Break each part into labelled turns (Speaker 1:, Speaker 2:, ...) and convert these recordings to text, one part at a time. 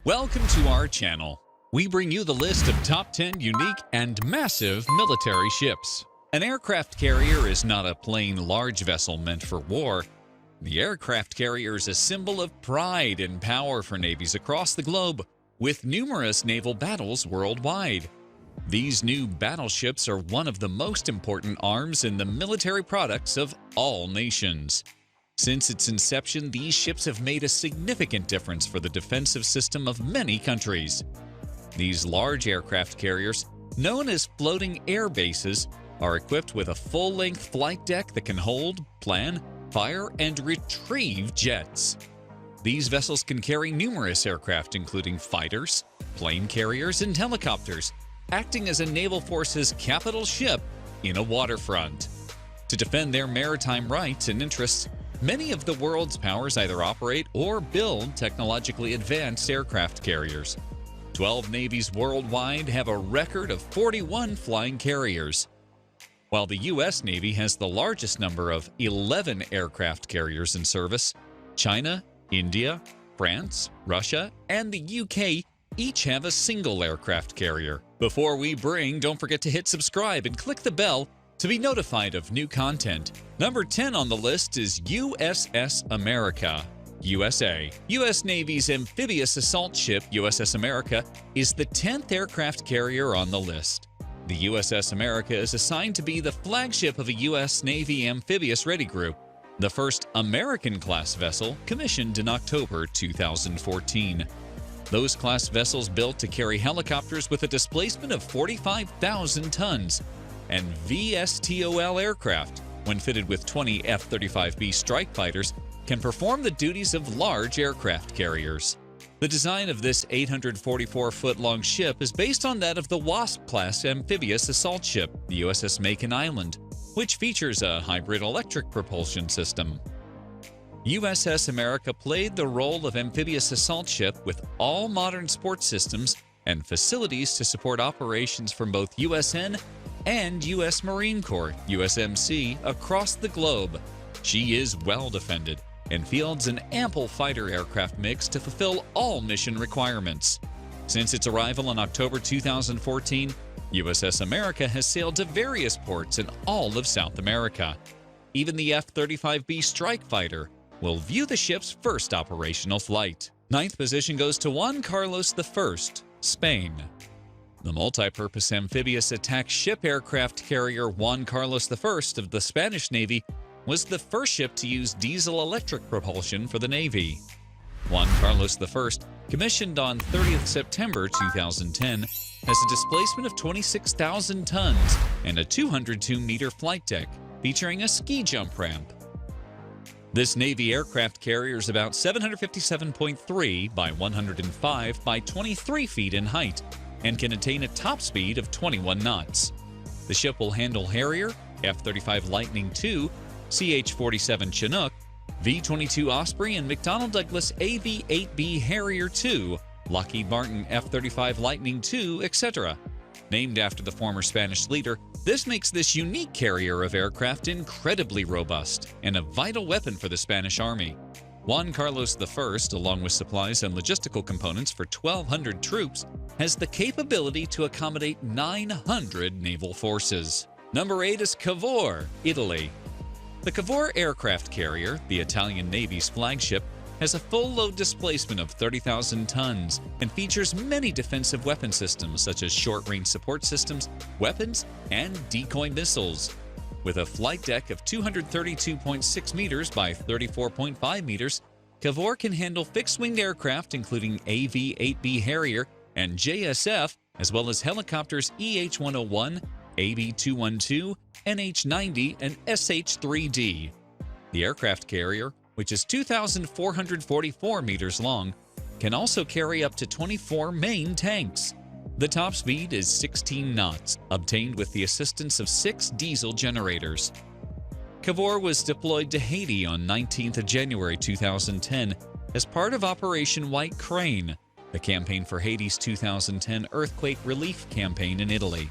Speaker 1: Welcome to our channel. We bring you the list of top 10 unique and massive military ships. An aircraft carrier is not a plain large vessel meant for war. The aircraft carrier is a symbol of pride and power for navies across the globe, with numerous naval battles worldwide. These new battleships are one of the most important arms in the military products of all nations. Since its inception, these ships have made a significant difference for the defensive system of many countries. These large aircraft carriers, known as floating air bases, are equipped with a full-length flight deck that can hold, plan, fire, and retrieve jets. These vessels can carry numerous aircraft, including fighters, plane carriers, and helicopters, acting as a naval force's capital ship in a waterfront. To defend their maritime rights and interests, many of the world's powers either operate or build technologically advanced aircraft carriers. 12 navies worldwide have a record of 41 flying carriers. While the U.S. Navy has the largest number of 11 aircraft carriers in service, China, India, France, Russia, and the UK each have a single aircraft carrier. Before we bring, don't forget to hit subscribe and click the bell to be notified of new content. Number 10 on the list is USS America, USA. U.S. Navy's amphibious assault ship, USS America, is the 10th aircraft carrier on the list. The USS America is assigned to be the flagship of a U.S. Navy amphibious ready group, the first American-class vessel commissioned in October 2014. Those class vessels built to carry helicopters with a displacement of 45,000 tons, and VSTOL aircraft, when fitted with 20 F-35B strike fighters, can perform the duties of large aircraft carriers. The design of this 844-foot-long ship is based on that of the Wasp-class amphibious assault ship, the USS Makin Island, which features a hybrid electric propulsion system. USS America played the role of amphibious assault ship with all modern support systems and facilities to support operations from both USN and U.S. Marine Corps, USMC, across the globe. She is well defended and fields an ample fighter aircraft mix to fulfill all mission requirements. Since its arrival in October 2014, USS America has sailed to various ports in all of South America. Even the F-35B strike fighter will view the ship's first operational flight. Ninth position goes to Juan Carlos I, Spain. The multi-purpose amphibious attack ship aircraft carrier Juan Carlos I of the Spanish Navy was the first ship to use diesel-electric propulsion for the Navy. Juan Carlos I, commissioned on 30th September 2010, has a displacement of 26,000 tons and a 202-meter flight deck featuring a ski jump ramp. This Navy aircraft carrier is about 757.3 by 105 by 23 feet in height and can attain a top speed of 21 knots. The ship will handle Harrier, F-35 Lightning II, CH-47 Chinook, V-22 Osprey, and McDonnell Douglas AV-8B Harrier II, Lockheed Martin F-35 Lightning II, etc. Named after the former Spanish leader, this makes this unique carrier of aircraft incredibly robust and a vital weapon for the Spanish Army. Juan Carlos I, along with supplies and logistical components for 1,200 troops, has the capability to accommodate 900 naval forces. Number 8 is Cavour, Italy. The Cavour aircraft carrier, the Italian Navy's flagship, has a full load displacement of 30,000 tons and features many defensive weapon systems such as short-range support systems, weapons, and decoy missiles. With a flight deck of 232.6 meters by 34.5 meters, Cavour can handle fixed-winged aircraft including AV-8B Harrier and JSF, as well as helicopters EH-101, AB-212, NH-90, and SH-3D. The aircraft carrier, which is 2,444 meters long, can also carry up to 24 main tanks. The top speed is 16 knots, obtained with the assistance of 6 diesel generators. Cavour was deployed to Haiti on 19th of January 2010 as part of Operation White Crane, the campaign for Haiti's 2010 earthquake relief campaign in Italy.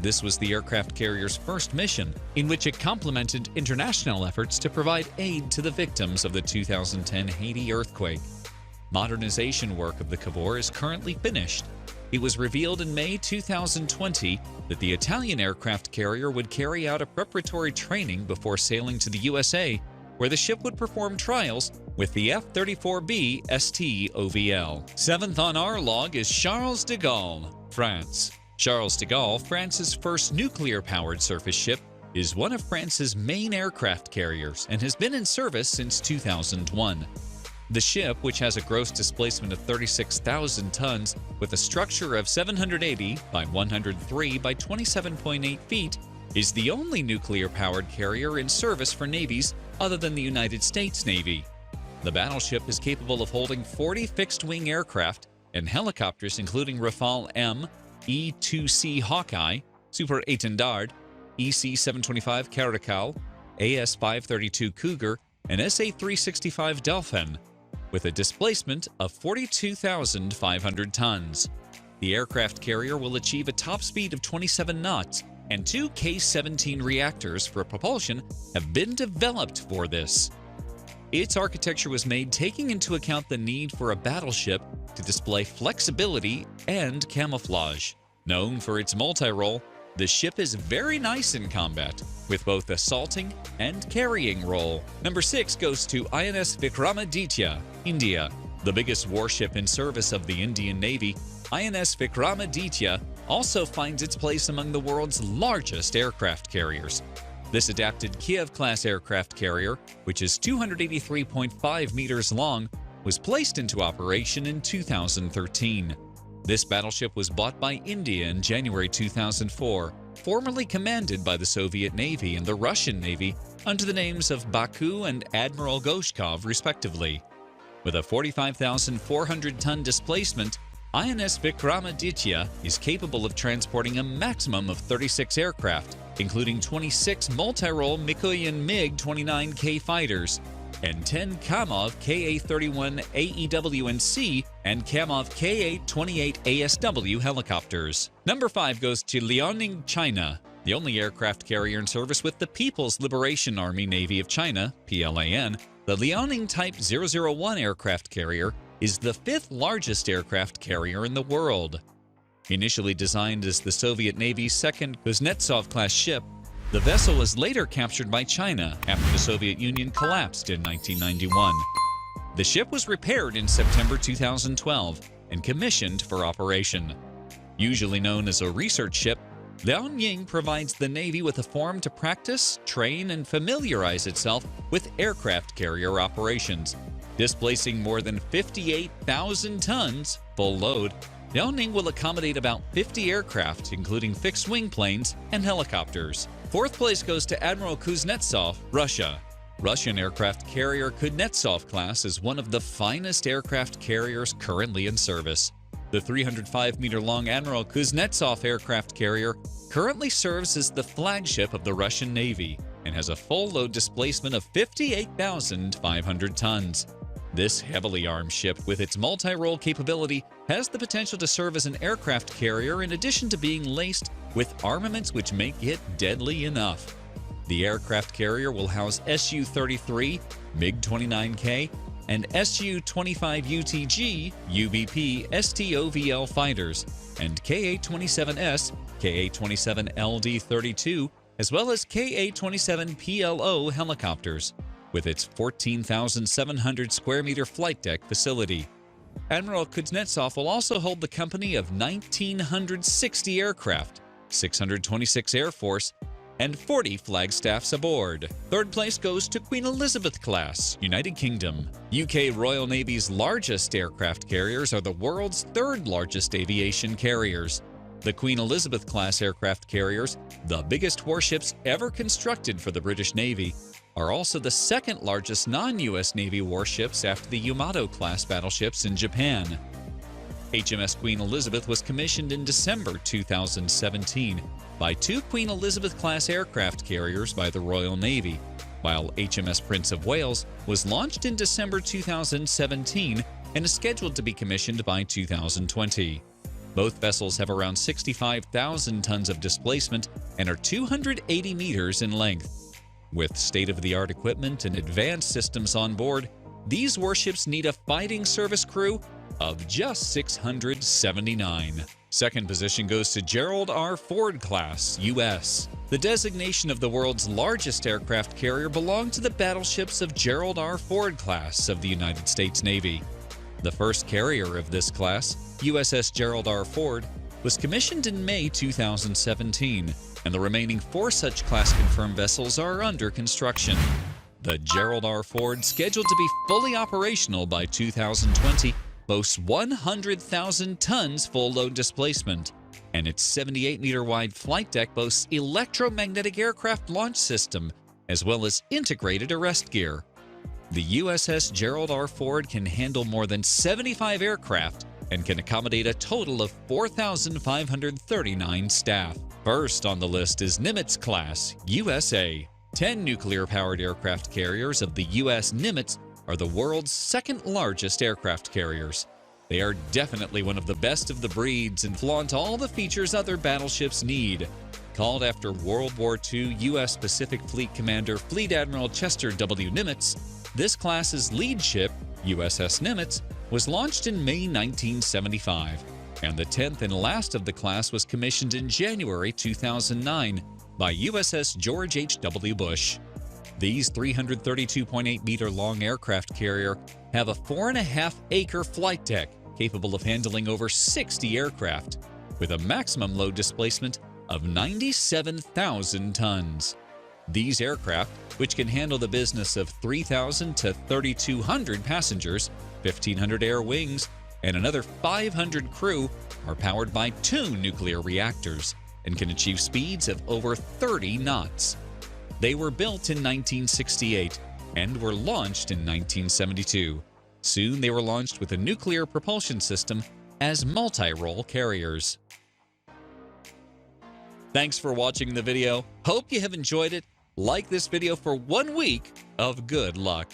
Speaker 1: This was the aircraft carrier's first mission, in which it complemented international efforts to provide aid to the victims of the 2010 Haiti earthquake. Modernization work of the Cavour is currently finished. It was revealed in May 2020 that the Italian aircraft carrier would carry out a preparatory training before sailing to the USA, where the ship would perform trials with the F-34B ST-OVL. Seventh on our log is Charles de Gaulle, France. Charles de Gaulle, France's first nuclear-powered surface ship, is one of France's main aircraft carriers and has been in service since 2001. The ship, which has a gross displacement of 36,000 tons with a structure of 780 by 103 by 27.8 feet, is the only nuclear-powered carrier in service for navies other than the United States Navy. The battleship is capable of holding 40 fixed-wing aircraft and helicopters including Rafale M, E-2C Hawkeye, Super Étendard, EC-725 Caracal, AS-532 Cougar, and SA-365 Delphin, with a displacement of 42,500 tons. The aircraft carrier will achieve a top speed of 27 knots, and two K-17 reactors for propulsion have been developed for this. Its architecture was made taking into account the need for a battleship to display flexibility and camouflage. Known for its multi-role, the ship is very nice in combat, with both assaulting and carrying role. Number 6 goes to INS Vikramaditya, India. The biggest warship in service of the Indian Navy, INS Vikramaditya also finds its place among the world's largest aircraft carriers. This adapted Kiev-class aircraft carrier, which is 283.5 meters long, was placed into operation in 2013. This battleship was bought by India in January 2004, formerly commanded by the Soviet Navy and the Russian Navy under the names of Baku and Admiral Goshkov, respectively. With a 45,400-ton displacement, INS Vikramaditya is capable of transporting a maximum of 36 aircraft, including 26 multi-role Mikoyan MiG-29K fighters and 10 Kamov Ka-31 AEW&C and Kamov Ka-28 ASW helicopters. Number 5 goes to Liaoning, China, the only aircraft carrier in service with the People's Liberation Army Navy of China, PLAN. The Liaoning Type 001 aircraft carrier is the 5th largest aircraft carrier in the world. Initially designed as the Soviet Navy's second Kuznetsov-class ship, the vessel was later captured by China after the Soviet Union collapsed in 1991. The ship was repaired in September 2012 and commissioned for operation. Usually known as a research ship, Liaoning provides the Navy with a forum to practice, train, and familiarize itself with aircraft carrier operations. Displacing more than 58,000 tons full load, Liaoning will accommodate about 50 aircraft, including fixed-wing planes and helicopters. 4th place goes to Admiral Kuznetsov, Russia. Russian aircraft carrier Kuznetsov class is one of the finest aircraft carriers currently in service. The 305-meter-long Admiral Kuznetsov aircraft carrier currently serves as the flagship of the Russian Navy and has a full load displacement of 58,500 tons. This heavily armed ship, with its multi-role capability, has the potential to serve as an aircraft carrier in addition to being laced with armaments which make it deadly enough. The aircraft carrier will house Su-33, MiG-29K, and Su-25UTG, UBP, STOVL fighters, and Ka-27S, Ka-27LD-32, as well as Ka-27PLO helicopters, with its 14,700 square meter flight deck facility. Admiral Kuznetsov will also hold the company of 1,960 aircraft, 626 Air Force, and 40 flagstaffs aboard. 3rd place goes to Queen Elizabeth class, United Kingdom. UK Royal Navy's largest aircraft carriers are the world's 3rd largest aviation carriers. The Queen Elizabeth class aircraft carriers, the biggest warships ever constructed for the British Navy, are also the 2nd largest non-US Navy warships after the Yamato-class battleships in Japan. HMS Queen Elizabeth was commissioned in December 2017 by 2 Queen Elizabeth-class aircraft carriers by the Royal Navy, while HMS Prince of Wales was launched in December 2017 and is scheduled to be commissioned by 2020. Both vessels have around 65,000 tons of displacement and are 280 meters in length. With state-of-the-art equipment and advanced systems on board, These warships need a fighting service crew of just 679. Second position goes to Gerald R. Ford class, U.S. The designation of the world's largest aircraft carrier belonged to the battleships of Gerald R. Ford class of the United States Navy. The first carrier of this class, USS Gerald R. Ford, was commissioned in May 2017, and the remaining 4 such class confirmed vessels are under construction. The Gerald R. Ford, scheduled to be fully operational by 2020, boasts 100,000 tons full load displacement, and its 78-meter wide flight deck boasts electromagnetic aircraft launch system, as well as integrated arrest gear. The USS Gerald R. Ford can handle more than 75 aircraft and can accommodate a total of 4,539 staff. First on the list is Nimitz class, USA. 10 nuclear-powered aircraft carriers of the U.S. Nimitz are the world's second largest aircraft carriers. They are definitely one of the best of the breeds and flaunt all the features other battleships need. Called after World War II U.S. Pacific Fleet Commander Fleet Admiral Chester W. Nimitz, this class's lead ship, USS Nimitz, was launched in May 1975, and the 10th and last of the class was commissioned in January 2009 by USS George H.W. Bush. These 332.8-meter long aircraft carrier have a 4.5-acre flight deck capable of handling over 60 aircraft, with a maximum load displacement of 97,000 tons. These aircraft, which can handle the business of 3,000 to 3,200 passengers, 1,500 air wings, and another 500 crew, are powered by 2 nuclear reactors and can achieve speeds of over 30 knots. They were built in 1968 and were launched in 1972. Soon they were launched with a nuclear propulsion system as multi-role carriers. Thanks for watching the video. Hope you have enjoyed it. Like this video for 1 week of good luck.